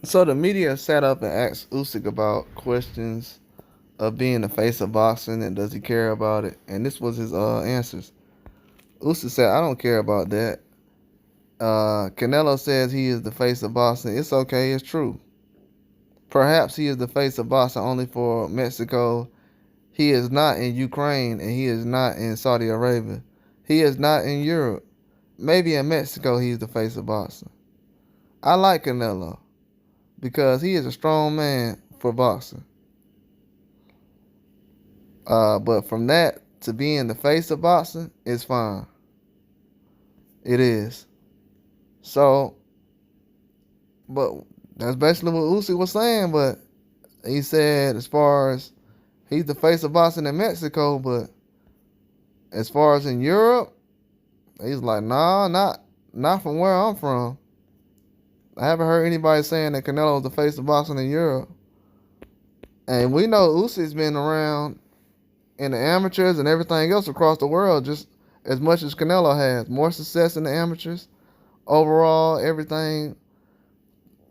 So the media sat up and asked Usyk about questions of being the face of boxing and does he care about it? And this was his answers. Usyk said, "I don't care about that." Canelo says he is the face of boxing. It's okay. It's true. Perhaps he is the face of boxing only for Mexico. He is not in Ukraine and he is not in Saudi Arabia. He is not in Europe. Maybe in Mexico he's the face of boxing. I like Canelo because he is a strong man for boxing. But from that to being the face of boxing is fine. It is. So, but that's basically what Usyk was saying. But he said as far as he's the face of boxing in Mexico, but as far as in Europe, he's like, nah, not from where I'm from. I haven't heard anybody saying that Canelo is the face of boxing in Europe. And we know Usyk's been around in the amateurs and everything else across the world just as much as Canelo has. More success in the amateurs. Overall, everything,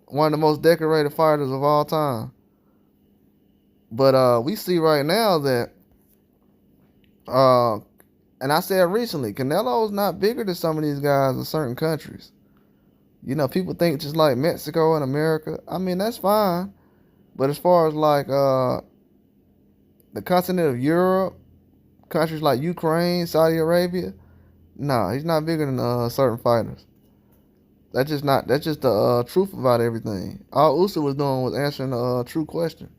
one of the most decorated fighters of all time. But we see right now that, uh, and I said recently, Canelo's not bigger than some of these guys in certain countries. You know, people think just like Mexico and America. I mean, that's fine. But as far as like the continent of Europe, countries like Ukraine, Saudi Arabia, nah, he's not bigger than certain fighters. That's just the truth about everything. All Usyk was doing was answering the true question.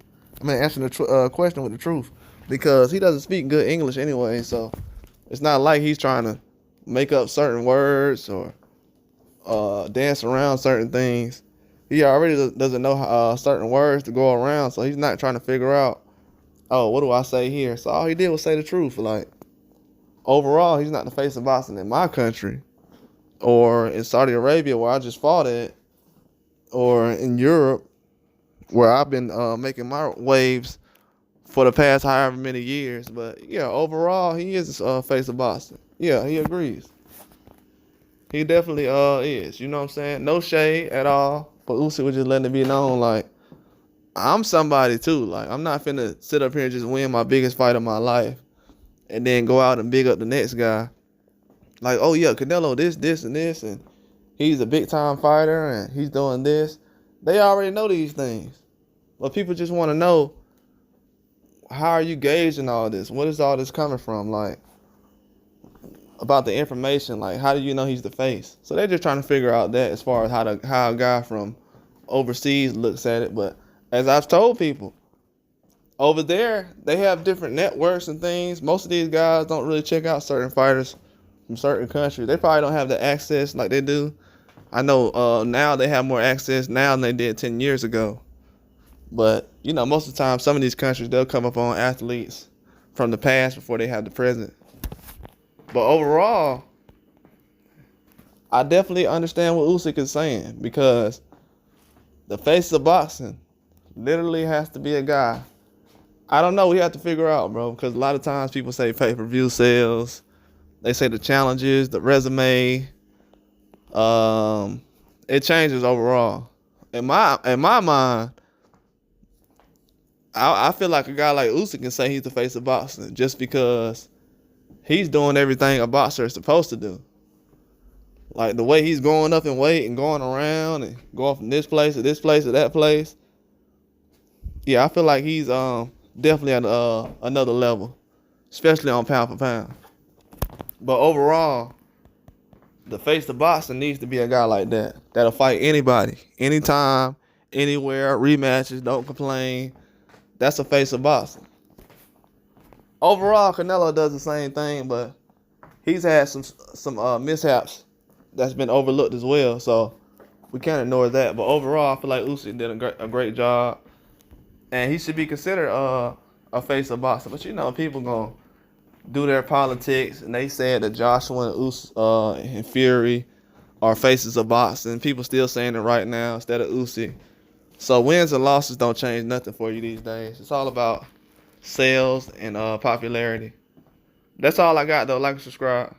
I mean, answering the question with the truth, because he doesn't speak good English anyway. So it's not like he's trying to make up certain words or dance around certain things. He already doesn't know certain words to go around, so he's not trying to figure out, oh, what do I say here? So all he did was say the truth. Like, overall, he's not the face of boxing in my country, or in Saudi Arabia where I just fought at, or in Europe where I've been making my waves for the past however many years. But yeah, overall, he is the face of boxing. Yeah, he agrees. He definitely is. You know what I'm saying? No shade at all. But Usyk was just letting it be known, like, I'm somebody too. Like, I'm not finna sit up here and just win my biggest fight of my life and then go out and big up the next guy. Like, oh yeah, Canelo this, and this, and he's a big time fighter and he's doing this. They already know these things. But people just want to know, how are you gauging all this? What is all this coming from? Like, about the information, like, how do you know he's the face? So they're just trying to figure out that as far as how a guy from overseas looks at it. But as I've told people, over there, they have different networks and things. Most of these guys don't really check out certain fighters from certain countries. They probably don't have the access like they do. I know now they have more access now than they did 10 years ago. But, you know, most of the time, some of these countries, they'll come up on athletes from the past before they have the present. But overall, I definitely understand what Usyk is saying, because the face of boxing literally has to be a guy. I don't know. We have to figure out, bro, because a lot of times people say pay-per-view sales. They say the challenges, the resume. It changes overall. In my mind, I feel like a guy like Usyk can say he's the face of boxing just because he's doing everything a boxer is supposed to do. Like, the way he's going up in weight and going around and going from this place to this place to that place. Yeah, I feel like he's definitely at another level, especially on pound for pound. But overall, the face of boxing needs to be a guy like that. That'll fight anybody, anytime, anywhere, rematches, don't complain. That's a face of boxing. Overall, Canelo does the same thing, but he's had some mishaps that's been overlooked as well. So we can't ignore that. But overall, I feel like Usyk did a great job, and he should be considered a face of boxing. But you know, people gonna do their politics, and they said that Joshua and and Fury are faces of boxing. People still saying it right now instead of Usyk. So wins and losses don't change nothing for you these days. It's all about sales and popularity. That's all I got though. Like and subscribe.